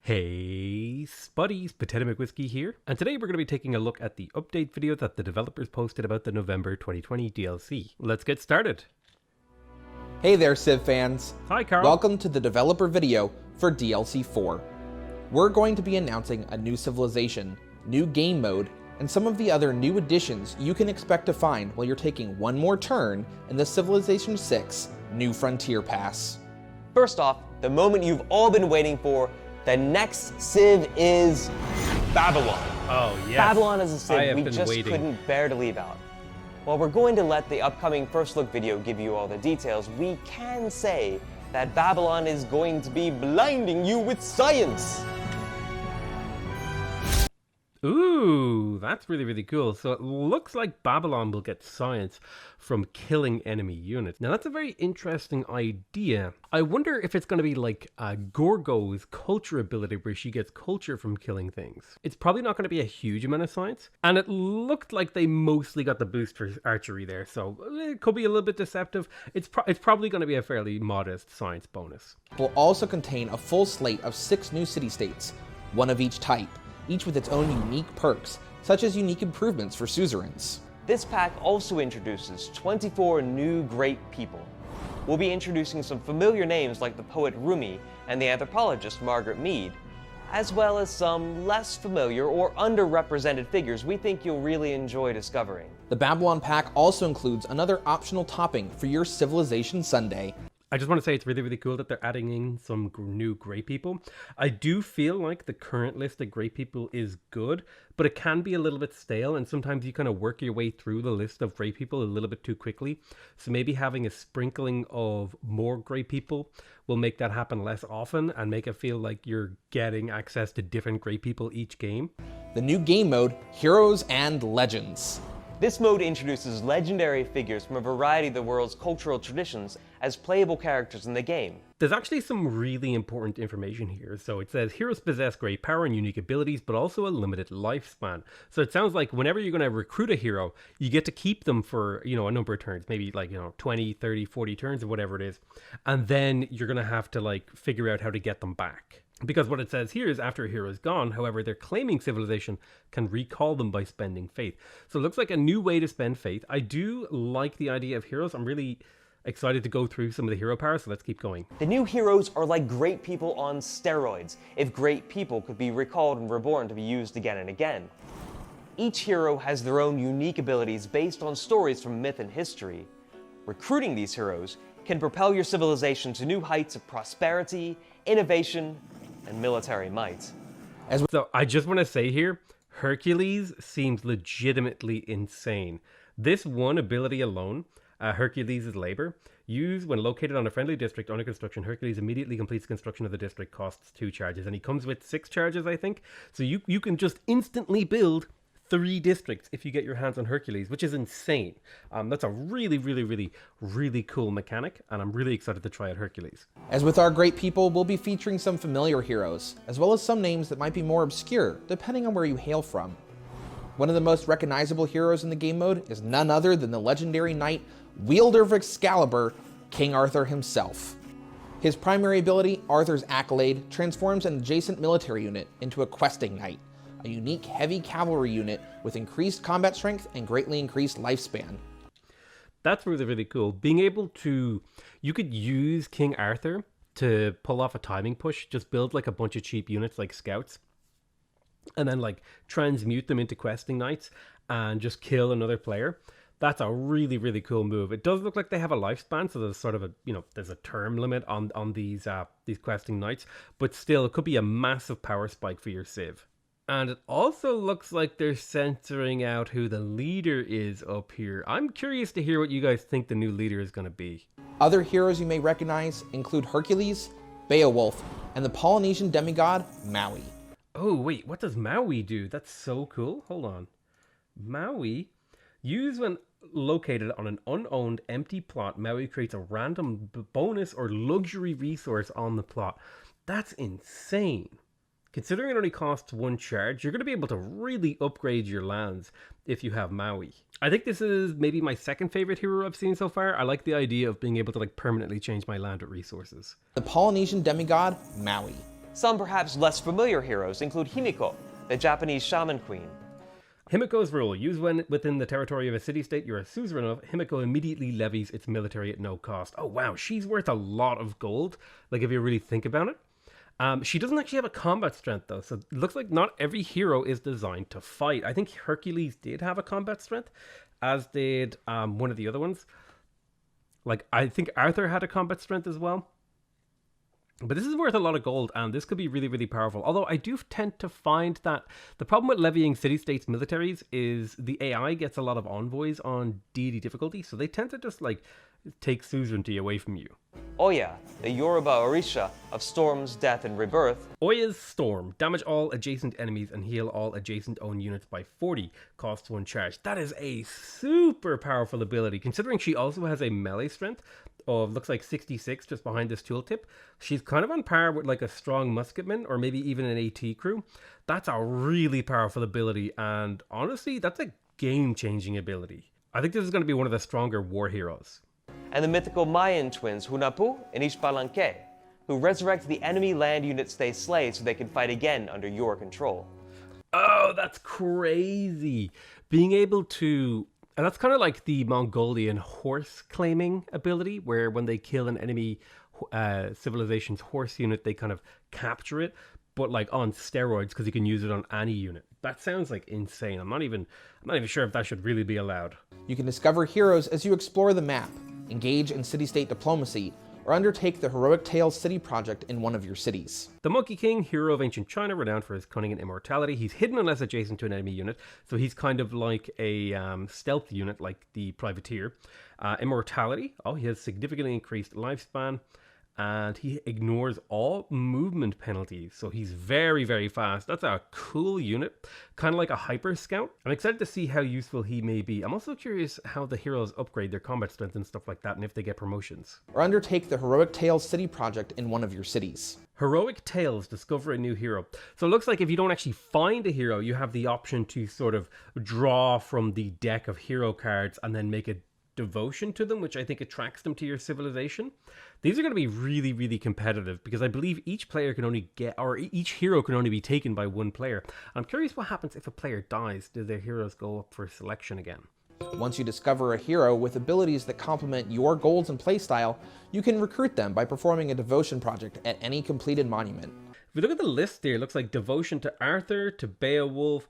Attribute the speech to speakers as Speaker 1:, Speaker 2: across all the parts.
Speaker 1: Hey Spuddies, Potato McWhiskey here, and today we're going to be taking a look at the update video that the developers posted about the November 2020 DLC. Let's get started.
Speaker 2: Hey there Civ fans.
Speaker 1: Hi Carl.
Speaker 2: Welcome to the developer video for DLC 4. We're going to be announcing a new civilization, new game mode, and some of the other new additions you can expect to find while you're taking one more turn in the Civilization 6 New Frontier Pass.
Speaker 3: First off, the moment you've all been waiting for. The next Civ is Babylon.
Speaker 1: Oh, yes.
Speaker 3: Babylon is a Civ we just couldn't bear to leave out. While we're going to let the upcoming first look video give you all the details, we can say that Babylon is going to be blinding you with science.
Speaker 1: Ooh, that's really cool. So it looks like Babylon will get science from killing enemy units. Now that's a very interesting idea. I wonder if it's going to be like Gorgo's culture ability where she gets culture from killing things. It's probably not going to be a huge amount of science. And it looked like they mostly got the boost for archery there. So it could be a little bit deceptive. It's probably going to be a fairly modest science bonus.
Speaker 2: It will also contain a full slate of 6 new city-states, one of each type, each with its own unique perks, such as unique improvements for suzerains.
Speaker 3: This pack also introduces 24 new great people. We'll be introducing some familiar names like the poet Rumi and the anthropologist Margaret Mead, as well as some less familiar or underrepresented figures we think you'll really enjoy discovering.
Speaker 2: The Babylon pack also includes another optional topping for your Civilization Sundae.
Speaker 1: I just want to say it's really cool that they're adding in some new great people. I do feel like the current list of great people is good, but it can be a little bit stale, and sometimes you kind of work your way through the list of great people a little bit too quickly. So maybe having a sprinkling of more great people will make that happen less often and make it feel like you're getting access to different great people each game.
Speaker 2: The new game mode, Heroes and Legends.
Speaker 3: This mode introduces legendary figures from a variety of the world's cultural traditions as playable characters in the game.
Speaker 1: There's actually some really important information here. So it says heroes possess great power and unique abilities, but also a limited lifespan. So it sounds like whenever you're going to recruit a hero, you get to keep them for, a number of turns, maybe like, 20, 30, 40 turns or whatever it is. And then you're going to have to like figure out how to get them back. Because what it says here is after a hero is gone, however, their claiming civilization can recall them by spending faith. So it looks like a new way to spend faith. I do like the idea of heroes. I'm really excited to go through some of the hero powers, so let's keep going.
Speaker 3: The new heroes are like great people on steroids, if great people could be recalled and reborn to be used again and again. Each hero has their own unique abilities based on stories from myth and history. Recruiting these heroes can propel your civilization to new heights of prosperity, innovation, and military might.
Speaker 1: So I just want to say here, Hercules seems legitimately insane. This one ability alone, Hercules' labor, used when located on a friendly district under construction, Hercules immediately completes construction of the district, costs 2 charges, and he comes with 6 charges, I think. So you can just instantly build 3 districts if you get your hands on Hercules, which is insane. That's a really cool mechanic, and I'm really excited to try out Hercules.
Speaker 2: As with our great people, we'll be featuring some familiar heroes, as well as some names that might be more obscure, depending on where you hail from. One of the most recognizable heroes in the game mode is none other than the legendary knight, wielder of Excalibur, King Arthur himself. His primary ability, Arthur's Accolade, transforms an adjacent military unit into a questing knight, a unique heavy cavalry unit with increased combat strength and greatly increased lifespan.
Speaker 1: That's really cool. Being able to, you could use King Arthur to pull off a timing push, just build like a bunch of cheap units like scouts, and then like transmute them into questing knights and just kill another player. That's a really cool move. It does look like they have a lifespan, so there's sort of a, there's a term limit on these questing knights, but still it could be a massive power spike for your Civ. And it also looks like they're censoring out who the leader is up here. I'm curious to hear what you guys think the new leader is going to be.
Speaker 2: Other heroes you may recognize include Hercules, Beowulf, and the Polynesian demigod, Maui.
Speaker 1: Oh, wait, what does Maui do? That's so cool. Hold on. Maui, used when located on an unowned empty plot, Maui creates a random bonus or luxury resource on the plot. That's insane. Considering it only costs 1 charge, you're going to be able to really upgrade your lands if you have Maui. I think this is maybe my second favorite hero I've seen so far. I like the idea of being able to like permanently change my land with resources.
Speaker 2: The Polynesian demigod, Maui.
Speaker 3: Some perhaps less familiar heroes include Himiko, the Japanese shaman queen.
Speaker 1: Himiko's rule: use when within the territory of a city-state you're a suzerain of. Himiko immediately levies its military at no cost. Oh wow, she's worth a lot of gold, like if you really think about it. She doesn't actually have a combat strength though, so it looks like not every hero is designed to fight. I think Hercules did have a combat strength, as did one of the other ones. Like, I think Arthur had a combat strength as well. But this is worth a lot of gold, and this could be really, really powerful. Although I do tend to find that the problem with levying city-states militaries is the AI gets a lot of envoys on deity difficulty, so they tend to just, like, take suzerainty away from you.
Speaker 3: Oya, the Yoruba Orisha of storms, death, and rebirth.
Speaker 1: Oya's Storm. Damage all adjacent enemies and heal all adjacent own units by 40. Costs 1 charge. That is a super powerful ability, considering she also has a melee strength of, looks like 66 just behind this tooltip. She's kind of on par with like a strong musketman or maybe even an AT crew. That's a really powerful ability, and honestly, that's a game-changing ability. I think this is going to be one of the stronger war heroes.
Speaker 3: And the mythical Mayan twins Hunapu and Ishpalanque, who resurrect the enemy land units they slay so they can fight again under your control.
Speaker 1: Oh, that's crazy. Being able to... And that's kind of like the Mongolian horse claiming ability, where when they kill an enemy civilization's horse unit, they kind of capture it, but like on steroids, because you can use it on any unit. That sounds like insane. I'm not even sure if that should really be allowed.
Speaker 2: You can discover heroes as you explore the map, engage in city-state diplomacy, or undertake the Heroic Tales City project in one of your cities.
Speaker 1: The Monkey King, hero of ancient China, renowned for his cunning and immortality. He's hidden unless adjacent to an enemy unit, so he's kind of like a stealth unit, like the Privateer. Immortality, he has significantly increased lifespan, and he ignores all movement penalties, so he's very, very fast. That's a cool unit, kind of like a Hyper Scout. I'm excited to see how useful he may be. I'm also curious how the heroes upgrade their combat strength and stuff like that, and if they get promotions.
Speaker 2: Or undertake the Heroic Tales City project in one of your cities.
Speaker 1: Heroic Tales, discover a new hero. So it looks like if you don't actually find a hero, you have the option to sort of draw from the deck of hero cards and then make a devotion to them, which I think attracts them to your civilization. These are going to be really, really competitive, because I believe each player can only get, or each hero can only be taken by one player. I'm curious what happens if a player dies. Do their heroes go up for selection again?
Speaker 2: Once you discover a hero with abilities that complement your goals and playstyle, you can recruit them by performing a devotion project at any completed monument.
Speaker 1: If we look at the list here, it looks like devotion to Arthur, to Beowulf,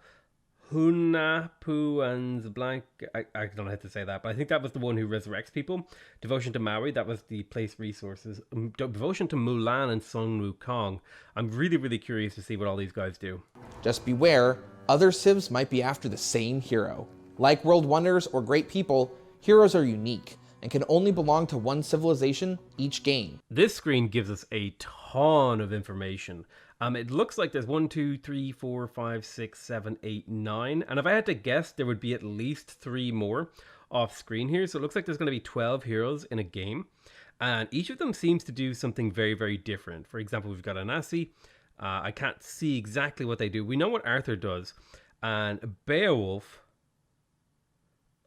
Speaker 1: Hunapu and blank, I don't know how to say that, but I think that was the one who resurrects people. Devotion to Maui, that was the place resources. Devotion to Mulan and Sun Wukong. I'm really, really curious to see what all these guys do.
Speaker 2: Just beware, other civs might be after the same hero. Like World Wonders or Great People, heroes are unique and can only belong to one civilization each game.
Speaker 1: This screen gives us a ton of information. It looks like there's 1, 2, 3, 4, 5, 6, 7, 8, 9. And if I had to guess, there would be at least 3 more off screen here. So it looks like there's going to be 12 heroes in a game. And each of them seems to do something very, very different. For example, we've got Anansi. I can't see exactly what they do. We know what Arthur does. And Beowulf...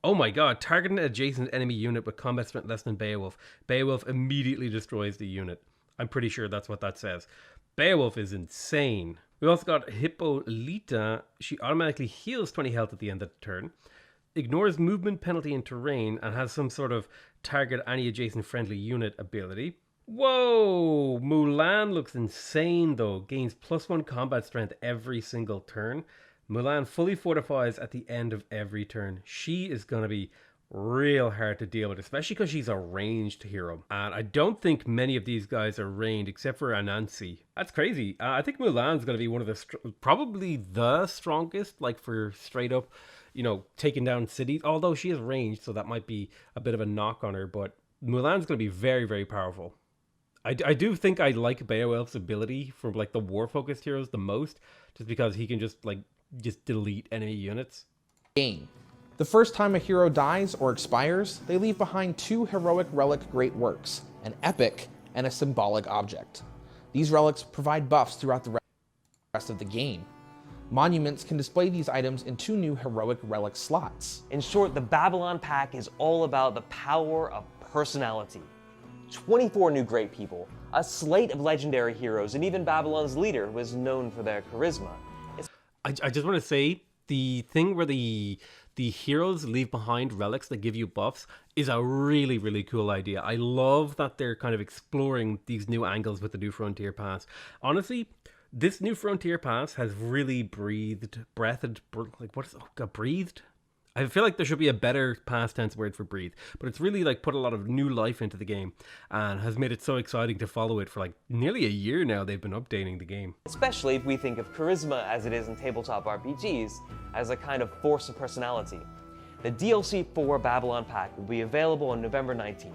Speaker 1: Oh my god, target an adjacent enemy unit with combat strength less than Beowulf. Beowulf immediately destroys the unit. I'm pretty sure that's what that says. Beowulf is insane. We also got Hippolyta. She automatically heals 20 health at the end of the turn, ignores movement penalty in terrain, and has some sort of target any adjacent friendly unit ability. Whoa! Mulan looks insane though. Gains +1 combat strength every single turn. Mulan fully fortifies at the end of every turn. She is going to be real hard to deal with, especially because she's a ranged hero. And I don't think many of these guys are ranged except for Anansi. That's crazy. I think Mulan's going to be one of the, probably the strongest, like for straight up, you know, taking down cities. Although she is ranged, so that might be a bit of a knock on her. But Mulan's going to be very, very powerful. I do think I like Beowulf's ability from like the war-focused heroes the most, just because he can just delete enemy units.
Speaker 2: Game. The first time a hero dies or expires, they leave behind 2 heroic relic great works, an epic and a symbolic object. These relics provide buffs throughout the rest of the game. Monuments can display these items in 2 new heroic relic slots.
Speaker 3: In short, the Babylon Pack is all about the power of personality. 24 new great people, a slate of legendary heroes, and even Babylon's leader, who is known for their charisma.
Speaker 1: I just want to say the thing where the heroes leave behind relics that give you buffs is a really, really cool idea. I love that they're kind of exploring these new angles with the New Frontier Pass. Honestly, this New Frontier Pass has really breathed. I feel like there should be a better past tense word for breathe, but it's really like put a lot of new life into the game and has made it so exciting to follow it for like nearly a year now. They've been updating the game.
Speaker 3: Especially if we think of charisma as it is in tabletop RPGs as a kind of force of personality. The DLC for Babylon Pack will be available on November 19th.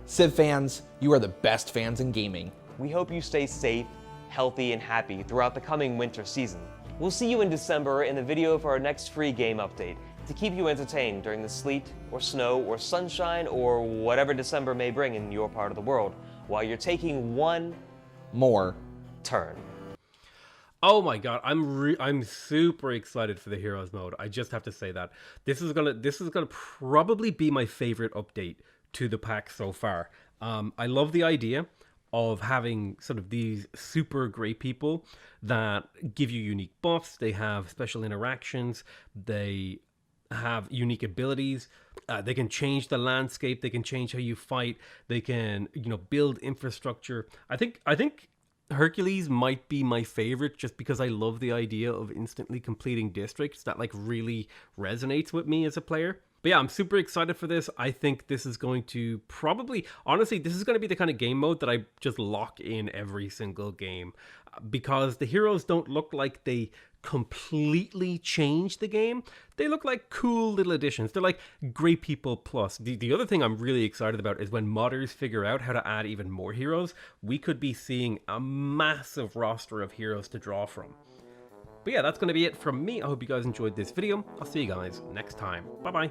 Speaker 2: Civ fans, you are the best fans in gaming.
Speaker 3: We hope you stay safe, healthy, and happy throughout the coming winter season. We'll see you in December in the video for our next free game update to keep you entertained during the sleet, or snow, or sunshine, or whatever December may bring in your part of the world, while you're taking one
Speaker 2: more
Speaker 3: turn.
Speaker 1: Oh my god, I'm super excited for the Heroes mode. I just have to say that this is gonna probably be my favorite update to the pack so far. I love the idea of having sort of these super great people that give you unique buffs. They have special interactions. They have unique abilities. They can change the landscape. They can change how you fight. They can, build infrastructure. I think Hercules might be my favorite just because I love the idea of instantly completing districts. That like really resonates with me as a player. But yeah, I'm super excited for this. I think this is going to honestly, this is going to be the kind of game mode that I just lock in every single game, because the heroes don't look like they completely change the game. They look like cool little additions. They're like great people plus. The other thing I'm really excited about is when modders figure out how to add even more heroes, we could be seeing a massive roster of heroes to draw from. But yeah, that's going to be it from me. I hope you guys enjoyed this video. I'll see you guys next time. Bye-bye.